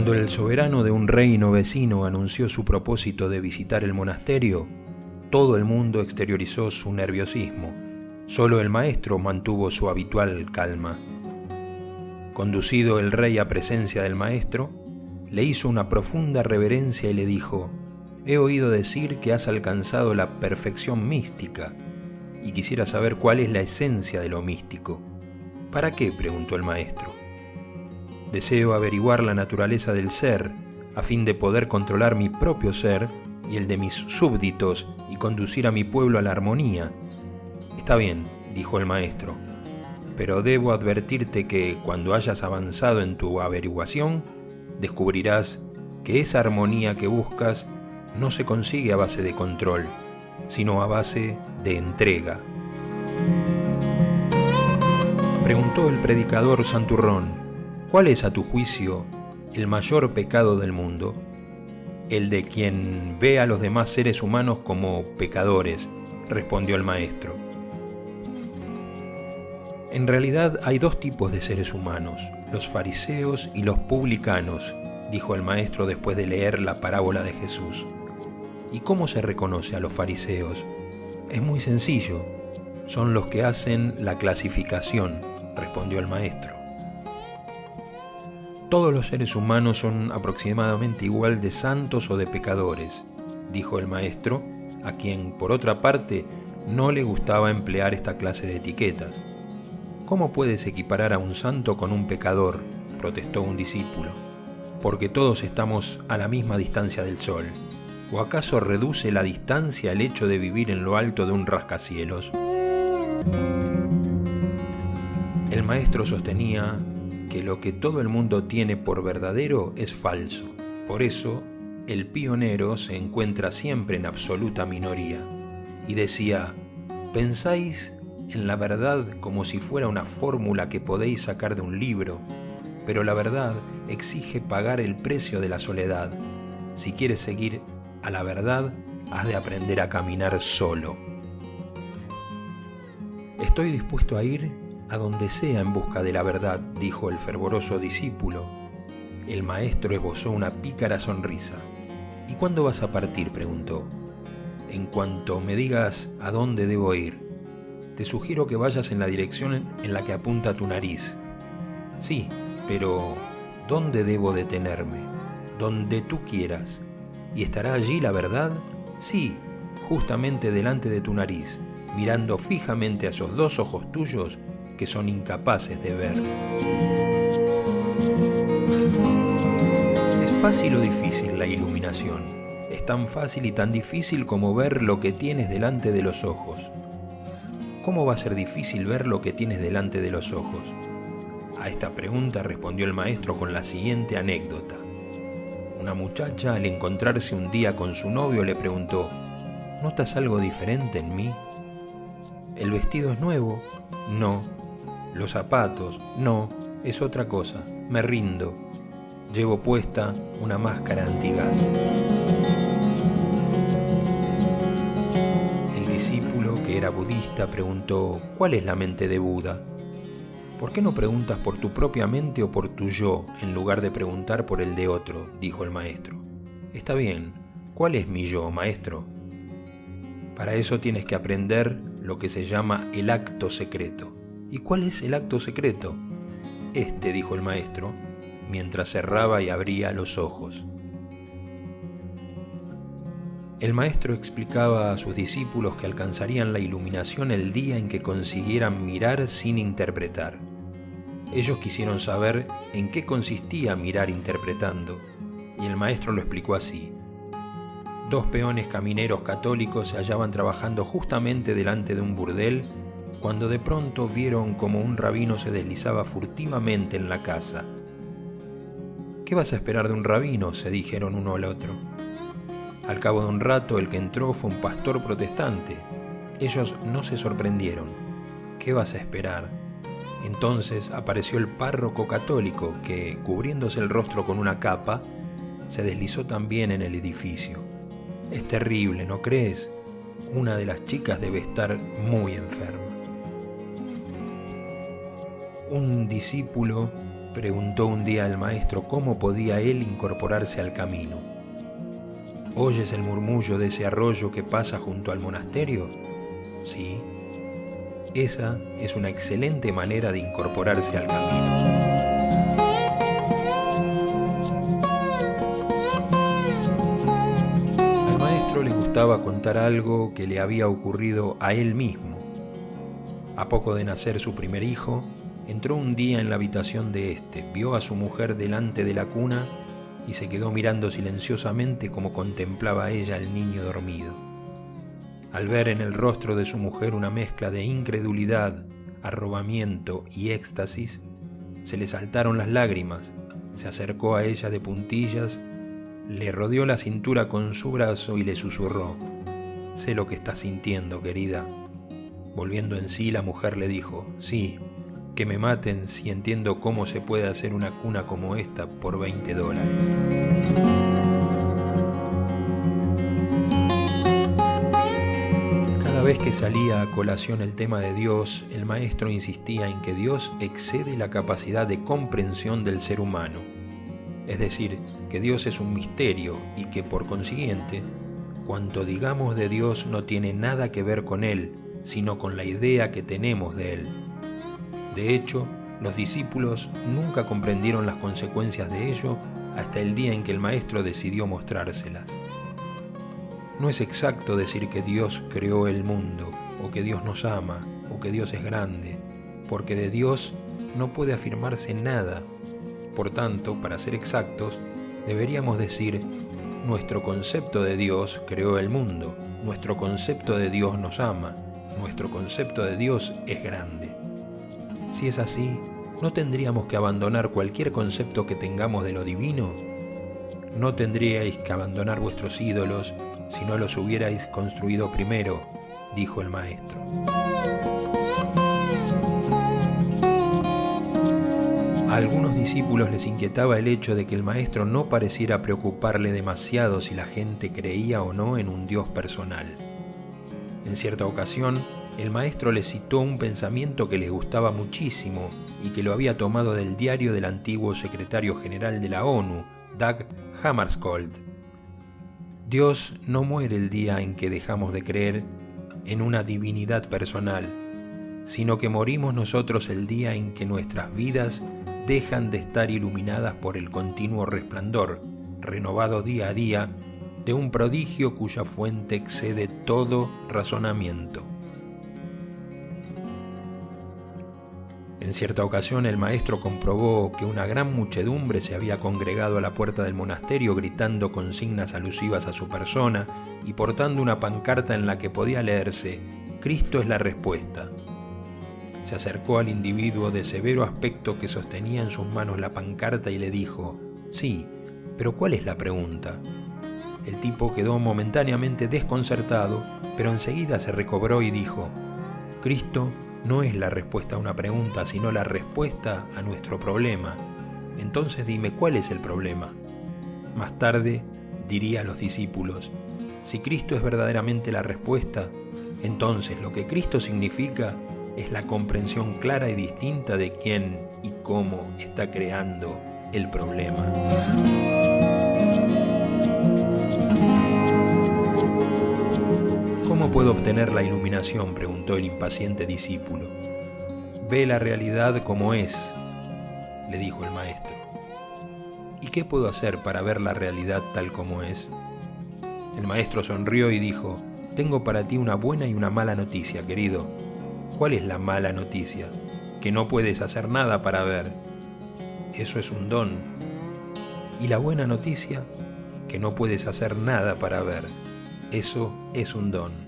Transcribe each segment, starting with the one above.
Cuando el soberano de un reino vecino anunció su propósito de visitar el monasterio, todo el mundo exteriorizó su nerviosismo. Solo el maestro mantuvo su habitual calma. Conducido el rey a presencia del maestro, le hizo una profunda reverencia y le dijo: «He oído decir que has alcanzado la perfección mística, y quisiera saber cuál es la esencia de lo místico». «¿Para qué?», preguntó el maestro. «Deseo averiguar la naturaleza del ser, a fin de poder controlar mi propio ser y el de mis súbditos y conducir a mi pueblo a la armonía». «Está bien», dijo el maestro, «pero debo advertirte que cuando hayas avanzado en tu averiguación, descubrirás que esa armonía que buscas no se consigue a base de control, sino a base de entrega». Preguntó el predicador santurrón: «¿Cuál es, a tu juicio, el mayor pecado del mundo?» «El de quien ve a los demás seres humanos como pecadores», respondió el maestro. «En realidad hay dos tipos de seres humanos, los fariseos y los publicanos», dijo el maestro después de leer la parábola de Jesús. «¿Y cómo se reconoce a los fariseos? Es muy sencillo, son los que hacen la clasificación», respondió el maestro. «Todos los seres humanos son aproximadamente igual de santos o de pecadores», dijo el maestro, a quien, por otra parte, no le gustaba emplear esta clase de etiquetas. «¿Cómo puedes equiparar a un santo con un pecador?», protestó un discípulo. «Porque todos estamos a la misma distancia del sol. ¿O acaso reduce la distancia el hecho de vivir en lo alto de un rascacielos?». El maestro sostenía que lo que todo el mundo tiene por verdadero es falso. Por eso, el pionero se encuentra siempre en absoluta minoría. Y decía: «Pensáis en la verdad como si fuera una fórmula que podéis sacar de un libro, pero la verdad exige pagar el precio de la soledad. Si quieres seguir a la verdad, has de aprender a caminar solo». «Estoy dispuesto a ir a donde sea en busca de la verdad», dijo el fervoroso discípulo. El maestro esbozó una pícara sonrisa. «¿Y cuándo vas a partir?», preguntó. «En cuanto me digas a dónde debo ir. Te sugiero que vayas en la dirección en la que apunta tu nariz». «Sí, pero ¿dónde debo detenerme?». «Donde tú quieras». «¿Y estará allí la verdad?». «Sí, justamente delante de tu nariz, mirando fijamente a esos dos ojos tuyos que son incapaces de ver». ¿Es fácil o difícil la iluminación? Es tan fácil y tan difícil como ver lo que tienes delante de los ojos. ¿Cómo va a ser difícil ver lo que tienes delante de los ojos? A esta pregunta respondió el maestro con la siguiente anécdota. Una muchacha, al encontrarse un día con su novio, le preguntó: «¿Notas algo diferente en mí?». «¿El vestido es nuevo?». «No». «¿Los zapatos?». «No, es otra cosa. Me rindo. Llevo puesta una máscara antigás». El discípulo, que era budista, preguntó: «¿Cuál es la mente de Buda?». «¿Por qué no preguntas por tu propia mente o por tu yo, en lugar de preguntar por el de otro?», dijo el maestro. «Está bien. ¿Cuál es mi yo, maestro?». «Para eso tienes que aprender lo que se llama el acto secreto». «¿Y cuál es el acto secreto?». «Este», dijo el maestro, mientras cerraba y abría los ojos. El maestro explicaba a sus discípulos que alcanzarían la iluminación el día en que consiguieran mirar sin interpretar. Ellos quisieron saber en qué consistía mirar interpretando, y el maestro lo explicó así. Dos peones camineros católicos se hallaban trabajando justamente delante de un burdel cuando de pronto vieron como un rabino se deslizaba furtivamente en la casa. «¿Qué vas a esperar de un rabino?», se dijeron uno al otro. Al cabo de un rato, el que entró fue un pastor protestante. Ellos no se sorprendieron. «¿Qué vas a esperar?». Entonces apareció el párroco católico que, cubriéndose el rostro con una capa, se deslizó también en el edificio. «Es terrible, ¿no crees? Una de las chicas debe estar muy enferma». Un discípulo preguntó un día el maestro cómo podía él incorporarse al camino. ¿Oyes el murmullo de ese arroyo que pasa junto al monasterio? Sí. Esa es una excelente manera de incorporarse al camino. Al maestro le gustaba contar algo que le había ocurrido a él mismo. A poco de nacer su primer hijo, entró un día en la habitación de éste, vio a su mujer delante de la cuna y se quedó mirando silenciosamente como contemplaba ella al niño dormido. Al ver en el rostro de su mujer una mezcla de incredulidad, arrobamiento y éxtasis, se le saltaron las lágrimas, se acercó a ella de puntillas, le rodeó la cintura con su brazo y le susurró: «Sé lo que estás sintiendo, querida». Volviendo en sí, la mujer le dijo: «Sí, que me maten si entiendo cómo se puede hacer una cuna como esta por $20». Cada vez que salía a colación el tema de Dios, el maestro insistía en que Dios excede la capacidad de comprensión del ser humano. Es decir, que Dios es un misterio y que, por consiguiente, cuanto digamos de Dios no tiene nada que ver con Él, sino con la idea que tenemos de Él. De hecho, los discípulos nunca comprendieron las consecuencias de ello hasta el día en que el maestro decidió mostrárselas. No es exacto decir que Dios creó el mundo, o que Dios nos ama, o que Dios es grande, porque de Dios no puede afirmarse nada. Por tanto, para ser exactos, deberíamos decir: nuestro concepto de Dios creó el mundo, nuestro concepto de Dios nos ama, nuestro concepto de Dios es grande. Si es así, ¿no tendríamos que abandonar cualquier concepto que tengamos de lo divino? No tendríais que abandonar vuestros ídolos si no los hubierais construido primero, dijo el maestro. A algunos discípulos les inquietaba el hecho de que el maestro no pareciera preocuparle demasiado si la gente creía o no en un Dios personal. En cierta ocasión, el maestro les citó un pensamiento que les gustaba muchísimo y que lo había tomado del diario del antiguo secretario general de la ONU, Dag Hammarskjöld. Dios no muere el día en que dejamos de creer en una divinidad personal, sino que morimos nosotros el día en que nuestras vidas dejan de estar iluminadas por el continuo resplandor, renovado día a día, de un prodigio cuya fuente excede todo razonamiento. En cierta ocasión el maestro comprobó que una gran muchedumbre se había congregado a la puerta del monasterio gritando consignas alusivas a su persona y portando una pancarta en la que podía leerse: «Cristo es la respuesta». Se acercó al individuo de severo aspecto que sostenía en sus manos la pancarta y le dijo: «Sí, pero ¿cuál es la pregunta?». El tipo quedó momentáneamente desconcertado, pero enseguida se recobró y dijo: «Cristo no es la respuesta a una pregunta, sino la respuesta a nuestro problema. Entonces dime, ¿cuál es el problema?». Más tarde diría a los discípulos: «Si Cristo es verdaderamente la respuesta, entonces lo que Cristo significa es la comprensión clara y distinta de quién y cómo está creando el problema». «¿Cómo puedo obtener la iluminación?», preguntó el impaciente discípulo. «Ve la realidad como es», le dijo el maestro. «¿Y qué puedo hacer para ver la realidad tal como es?». El maestro sonrió y dijo: «Tengo para ti una buena y una mala noticia, querido». «¿Cuál es la mala noticia?». «Que no puedes hacer nada para ver». «Eso es un don». «¿Y la buena noticia?». «Que no puedes hacer nada para ver». «Eso es un don».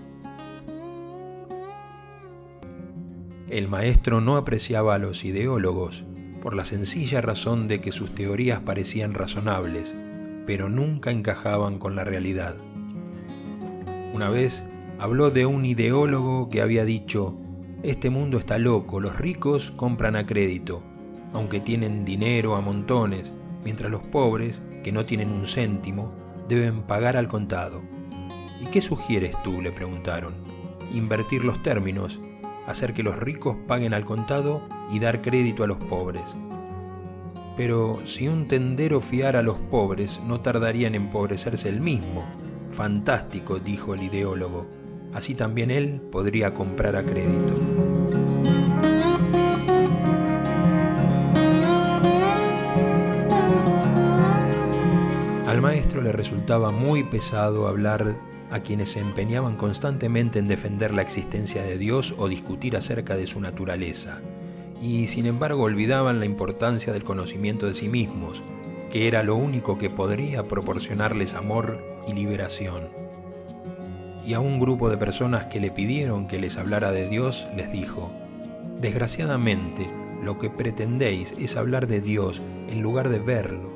El maestro no apreciaba a los ideólogos por la sencilla razón de que sus teorías parecían razonables, pero nunca encajaban con la realidad. Una vez habló de un ideólogo que había dicho: «Este mundo está loco, los ricos compran a crédito, aunque tienen dinero a montones, mientras los pobres, que no tienen un céntimo, deben pagar al contado». «¿Y qué sugieres tú?», le preguntaron. «Invertir los términos, hacer que los ricos paguen al contado y dar crédito a los pobres». Pero si un tendero fiara a los pobres, no tardaría en empobrecerse él mismo. Fantástico, dijo el ideólogo. Así también él podría comprar a crédito. Al maestro le resultaba muy pesado hablar a quienes se empeñaban constantemente en defender la existencia de Dios o discutir acerca de su naturaleza, y sin embargo olvidaban la importancia del conocimiento de sí mismos, que era lo único que podría proporcionarles amor y liberación. Y a un grupo de personas que le pidieron que les hablara de Dios, les dijo: desgraciadamente, lo que pretendéis es hablar de Dios en lugar de verlo,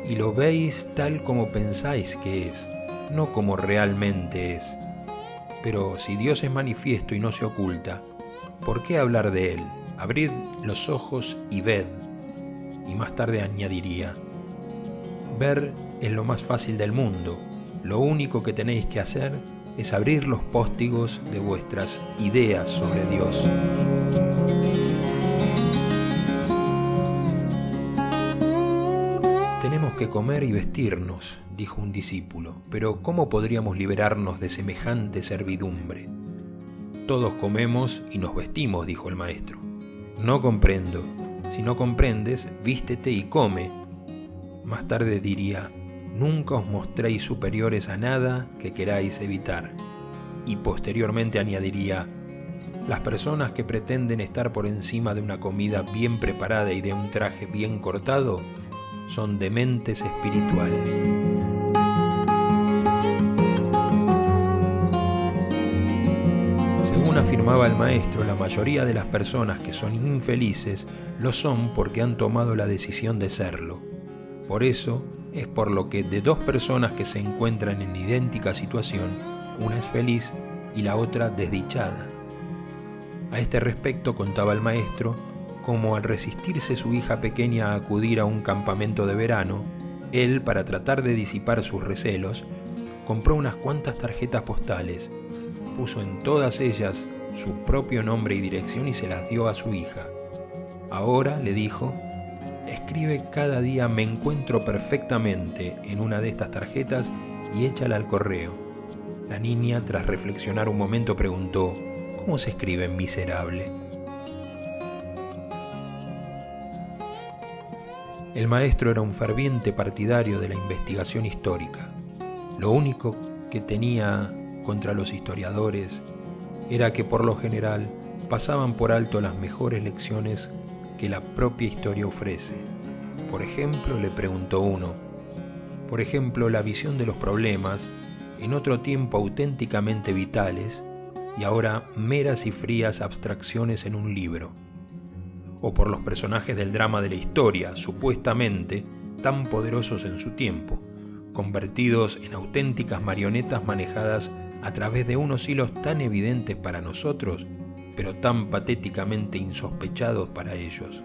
y lo veis tal como pensáis que es, no como realmente es. Pero si Dios es manifiesto y no se oculta, ¿por qué hablar de Él? Abrid los ojos y ved. Y más tarde añadiría: ver es lo más fácil del mundo. Lo único que tenéis que hacer es abrir los póstigos de vuestras ideas sobre Dios. Tenemos que comer y vestirnos, dijo un discípulo, pero ¿cómo podríamos liberarnos de semejante servidumbre? Todos comemos y nos vestimos, dijo el maestro. No comprendo. Si no comprendes, vístete y come. Más tarde diría: nunca os mostréis superiores a nada que queráis evitar. Y posteriormente añadiría: las personas que pretenden estar por encima de una comida bien preparada y de un traje bien cortado son dementes espirituales. Según afirmaba el maestro, la mayoría de las personas que son infelices lo son porque han tomado la decisión de serlo. Por eso es por lo que de dos personas que se encuentran en idéntica situación, una es feliz y la otra desdichada. A este respecto contaba el maestro cómo, al resistirse su hija pequeña a acudir a un campamento de verano, él, para tratar de disipar sus recelos, compró unas cuantas tarjetas postales, puso en todas ellas su propio nombre y dirección y se las dio a su hija. Ahora, le dijo, escribe cada día "me encuentro perfectamente" en una de estas tarjetas y échala al correo. La niña, tras reflexionar un momento, preguntó: ¿cómo se escribe miserable? El maestro era un ferviente partidario de la investigación histórica. Lo único que tenía contra los historiadores era que por lo general pasaban por alto las mejores lecciones que la propia historia ofrece. Por ejemplo, le preguntó uno, la visión de los problemas, en otro tiempo auténticamente vitales, y ahora meras y frías abstracciones en un libro. O por los personajes del drama de la historia, supuestamente tan poderosos en su tiempo, convertidos en auténticas marionetas manejadas a través de unos hilos tan evidentes para nosotros, pero tan patéticamente insospechados para ellos.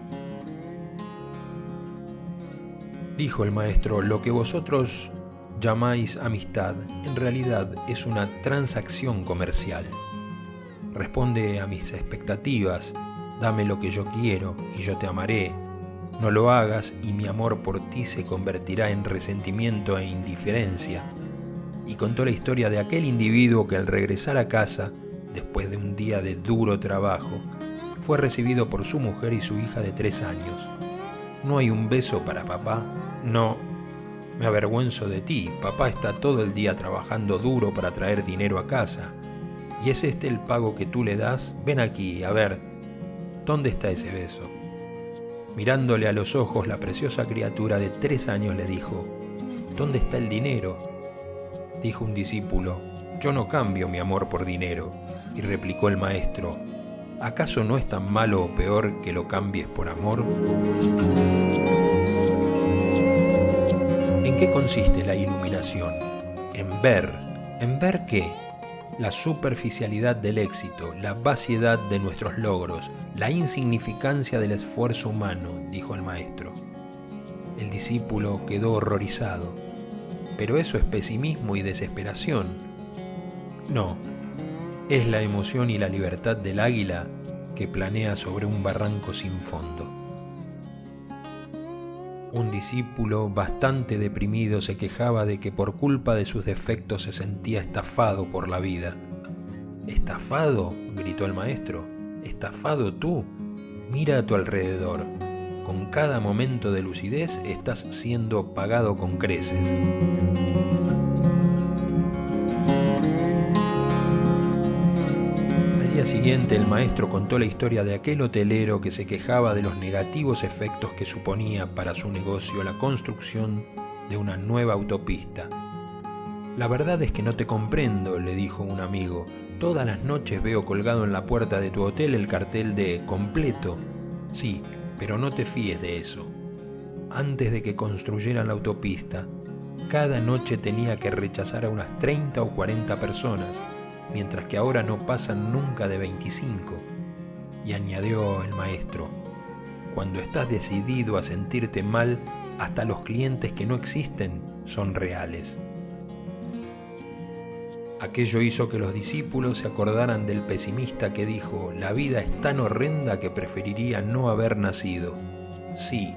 Dijo el maestro: lo que vosotros llamáis amistad, en realidad es una transacción comercial. Responde a mis expectativas, dame lo que yo quiero y yo te amaré. No lo hagas y mi amor por ti se convertirá en resentimiento e indiferencia. Y contó la historia de aquel individuo que, al regresar a casa, después de un día de duro trabajo, fue recibido por su mujer y su hija de 3 años. ¿No hay un beso para papá? No. Me avergüenzo de ti. Papá está todo el día trabajando duro para traer dinero a casa. ¿Y es este el pago que tú le das? Ven aquí, a ver. ¿Dónde está ese beso? Mirándole a los ojos, la preciosa criatura de 3 años le dijo: ¿dónde está el dinero? Dijo un discípulo: yo no cambio mi amor por dinero. Y replicó el maestro: ¿acaso no es tan malo o peor que lo cambies por amor? ¿En qué consiste la iluminación? En ver. ¿En ver qué? La superficialidad del éxito, la vaciedad de nuestros logros, la insignificancia del esfuerzo humano, dijo el maestro. El discípulo quedó horrorizado. Pero eso es pesimismo y desesperación. No, es la emoción y la libertad del águila que planea sobre un barranco sin fondo. Un discípulo bastante deprimido se quejaba de que por culpa de sus defectos se sentía estafado por la vida. ¿Estafado?, gritó el maestro. ¿Estafado tú? Mira a tu alrededor. Con cada momento de lucidez estás siendo pagado con creces. Al día siguiente el maestro contó la historia de aquel hotelero que se quejaba de los negativos efectos que suponía para su negocio la construcción de una nueva autopista. La verdad es que no te comprendo, le dijo un amigo. Todas las noches veo colgado en la puerta de tu hotel el cartel de completo. Sí, pero no te fíes de eso. Antes de que construyeran la autopista, cada noche tenía que rechazar a unas 30 o 40 personas, mientras que ahora no pasan nunca de 25. Y añadió el maestro, cuando estás decidido a sentirte mal, hasta los clientes que no existen son reales. Aquello hizo que los discípulos se acordaran del pesimista que dijo, la vida es tan horrenda que preferiría no haber nacido. Sí,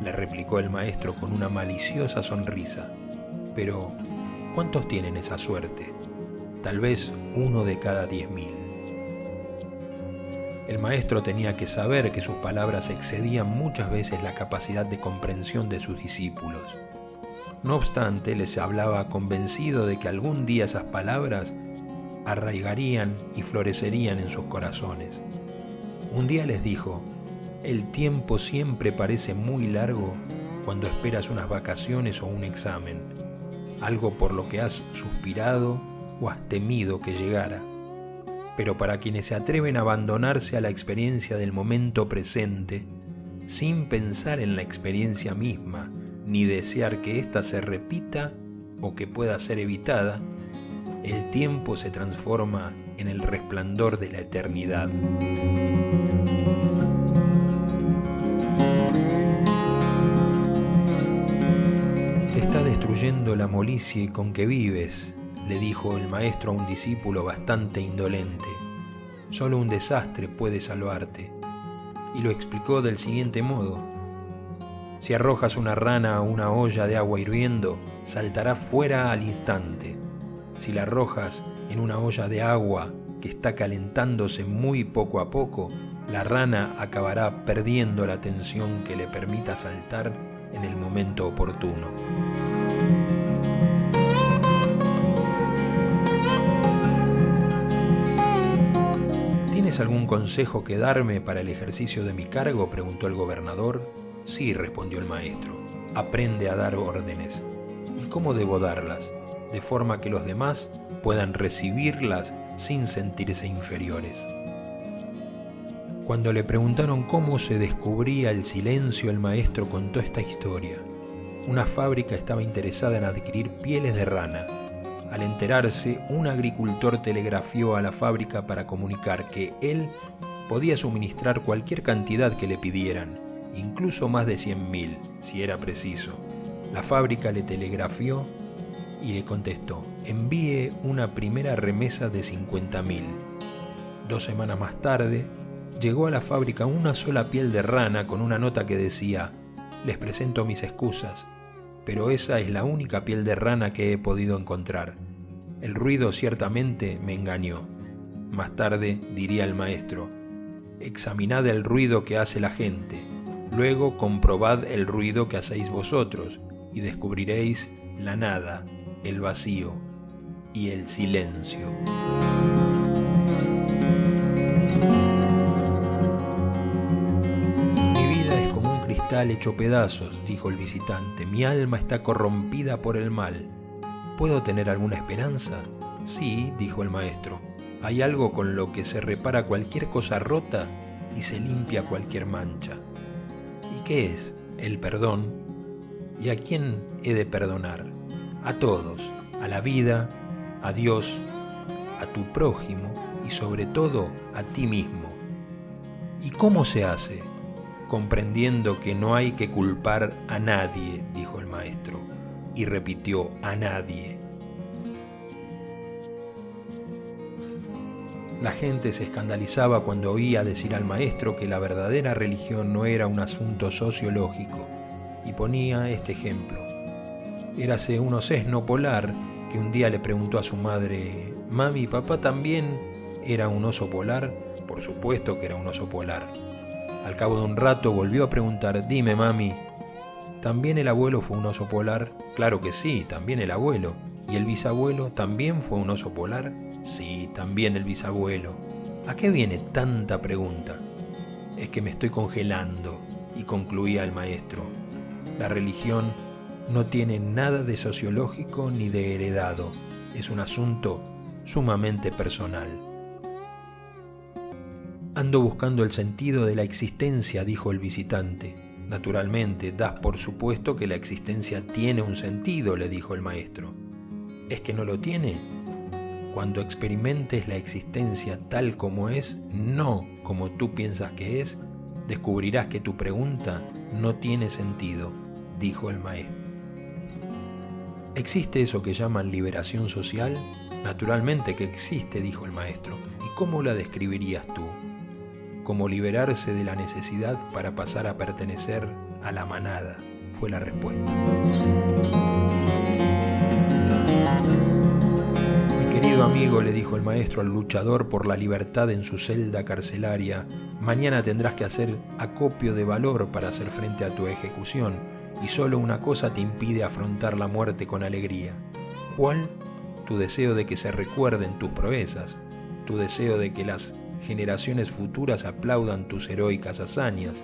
le replicó el maestro con una maliciosa sonrisa, pero ¿cuántos tienen esa suerte? Tal vez 1 de cada 10.000. El maestro tenía que saber que sus palabras excedían muchas veces la capacidad de comprensión de sus discípulos. No obstante, les hablaba convencido de que algún día esas palabras arraigarían y florecerían en sus corazones. Un día les dijo, el tiempo siempre parece muy largo cuando esperas unas vacaciones o un examen, algo por lo que has suspirado o has temido que llegara. Pero para quienes se atreven a abandonarse a la experiencia del momento presente, sin pensar en la experiencia misma, ni desear que ésta se repita o que pueda ser evitada, el tiempo se transforma en el resplandor de la eternidad. Te está destruyendo la molicie con que vives, le dijo el maestro a un discípulo bastante indolente. Solo un desastre puede salvarte. Y lo explicó del siguiente modo. Si arrojas una rana a una olla de agua hirviendo, saltará fuera al instante. Si la arrojas en una olla de agua que está calentándose muy poco a poco, la rana acabará perdiendo la tensión que le permita saltar en el momento oportuno. ¿Tienes algún consejo que darme para el ejercicio de mi cargo?, preguntó el gobernador. Sí, respondió el maestro. Aprende a dar órdenes. ¿Y cómo debo darlas? De forma que los demás puedan recibirlas sin sentirse inferiores. Cuando le preguntaron cómo se descubría el silencio, el maestro contó esta historia. Una fábrica estaba interesada en adquirir pieles de rana. Al enterarse, un agricultor telegrafió a la fábrica para comunicar que él podía suministrar cualquier cantidad que le pidieran, incluso más de 100.000, si era preciso. La fábrica le telegrafió y le contestó, envíe una primera remesa de 50.000. 2 semanas más tarde, llegó a la fábrica una sola piel de rana con una nota que decía, les presento mis excusas, pero esa es la única piel de rana que he podido encontrar. El ruido ciertamente me engañó. Más tarde diría el maestro, examinad el ruido que hace la gente, luego comprobad el ruido que hacéis vosotros y descubriréis la nada, el vacío y el silencio. Mi vida es como un cristal hecho pedazos, dijo el visitante. Mi alma está corrompida por el mal. ¿Puedo tener alguna esperanza? Sí, dijo el maestro. Hay algo con lo que se repara cualquier cosa rota y se limpia cualquier mancha. ¿Y qué es? El perdón. ¿Y a quién he de perdonar? A todos, a la vida, a Dios, a tu prójimo y sobre todo a ti mismo. ¿Y cómo se hace? Comprendiendo que no hay que culpar a nadie, dijo el maestro, y repitió, a nadie. La gente se escandalizaba cuando oía decir al maestro que la verdadera religión no era un asunto sociológico, y ponía este ejemplo. Érase un osesno polar que un día le preguntó a su madre: «Mami, ¿papá también era un oso polar?». Por supuesto que era un oso polar. Al cabo de un rato volvió a preguntar: «Dime, mami, ¿también el abuelo fue un oso polar?». «Claro que sí, también el abuelo». «¿Y el bisabuelo también fue un oso polar?». «Sí, también el bisabuelo». «¿A qué viene tanta pregunta?». «Es que me estoy congelando», y concluía el maestro. La religión no tiene nada de sociológico ni de heredado. Es un asunto sumamente personal. «Ando buscando el sentido de la existencia», dijo el visitante. «Naturalmente, das por supuesto que la existencia tiene un sentido», le dijo el maestro. «¿Es que no lo tiene? Cuando experimentes la existencia tal como es, no como tú piensas que es, descubrirás que tu pregunta no tiene sentido», dijo el maestro. ¿Existe eso que llaman liberación social? Naturalmente que existe, dijo el maestro. ¿Y cómo la describirías tú? Como liberarse de la necesidad para pasar a pertenecer a la manada, fue la respuesta. Mi querido amigo, le dijo el maestro al luchador por la libertad en su celda carcelaria, mañana tendrás que hacer acopio de valor para hacer frente a tu ejecución, y solo una cosa te impide afrontar la muerte con alegría. ¿Cuál? Tu deseo de que se recuerden tus proezas, tu deseo de que las generaciones futuras aplaudan tus heroicas hazañas.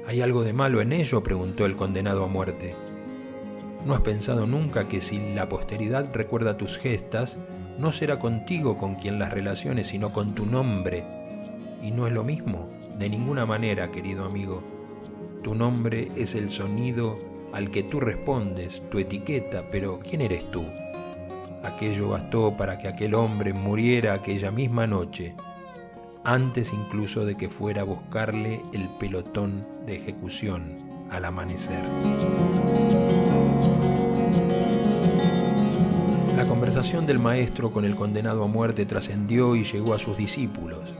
¿Hay algo de malo en ello?, preguntó el condenado a muerte. ¿No has pensado nunca que si la posteridad recuerda tus gestas, no será contigo con quien las relacione, sino con tu nombre? ¿Y no es lo mismo? De ninguna manera, querido amigo. Tu nombre es el sonido al que tú respondes, tu etiqueta, pero ¿quién eres tú? Aquello bastó para que aquel hombre muriera aquella misma noche, antes incluso de que fuera a buscarle el pelotón de ejecución al amanecer. La conversación del maestro con el condenado a muerte trascendió y llegó a sus discípulos.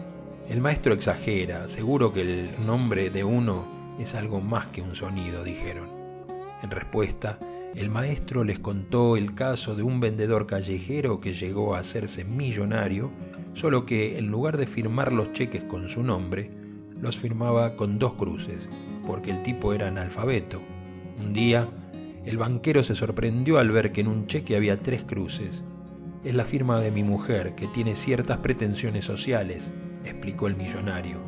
El maestro exagera, seguro que el nombre de uno es algo más que un sonido, dijeron. En respuesta, el maestro les contó el caso de un vendedor callejero que llegó a hacerse millonario, solo que en lugar de firmar los cheques con su nombre, los firmaba con 2 cruces, porque el tipo era analfabeto. Un día, el banquero se sorprendió al ver que en un cheque había 3 cruces. «Es la firma de mi mujer, que tiene ciertas pretensiones sociales», explicó el millonario.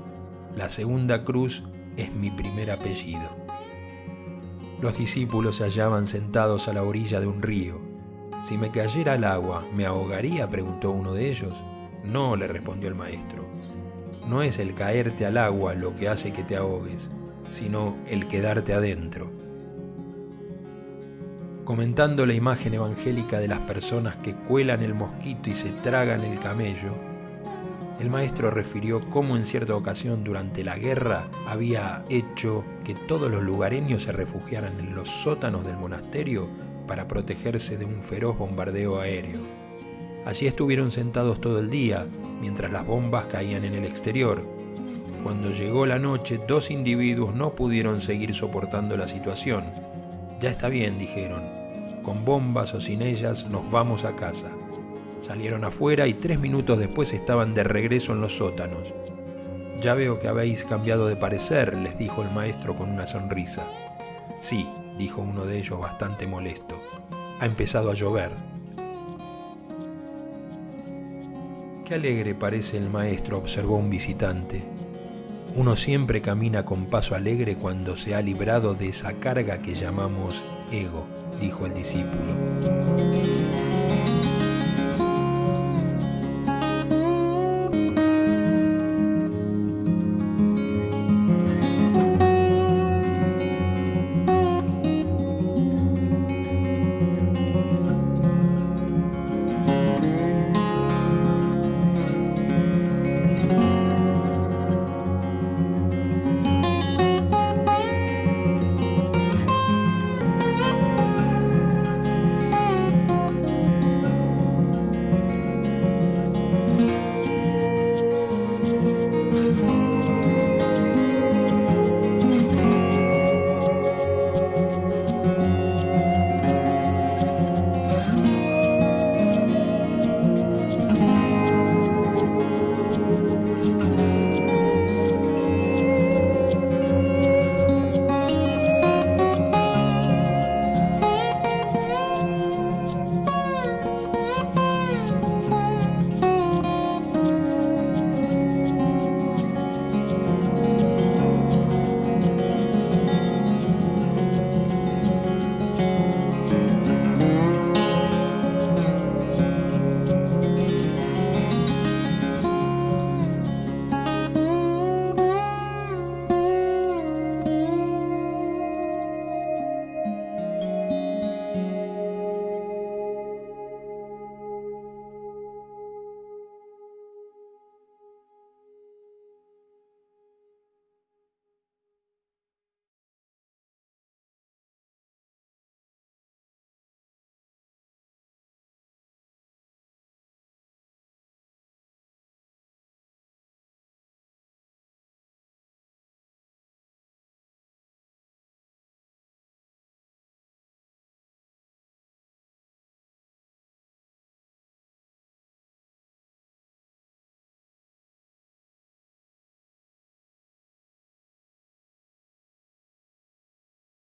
«La segunda cruz es mi primer apellido». Los discípulos se hallaban sentados a la orilla de un río. «Si me cayera al agua, ¿me ahogaría?», preguntó uno de ellos. «No», le respondió el maestro. «No es el caerte al agua lo que hace que te ahogues, sino el quedarte adentro». Comentando la imagen evangélica de las personas que cuelan el mosquito y se tragan el camello, el maestro refirió cómo en cierta ocasión durante la guerra había hecho que todos los lugareños se refugiaran en los sótanos del monasterio para protegerse de un feroz bombardeo aéreo. Allí estuvieron sentados todo el día, mientras las bombas caían en el exterior. Cuando llegó la noche, 2 individuos no pudieron seguir soportando la situación. «Ya está bien», dijeron, «con bombas o sin ellas nos vamos a casa». Salieron afuera y 3 minutos después estaban de regreso en los sótanos. «Ya veo que habéis cambiado de parecer», les dijo el maestro con una sonrisa. «Sí», dijo uno de ellos bastante molesto, «ha empezado a llover». «Qué alegre parece el maestro», observó un visitante. «Uno siempre camina con paso alegre cuando se ha librado de esa carga que llamamos ego», dijo el discípulo.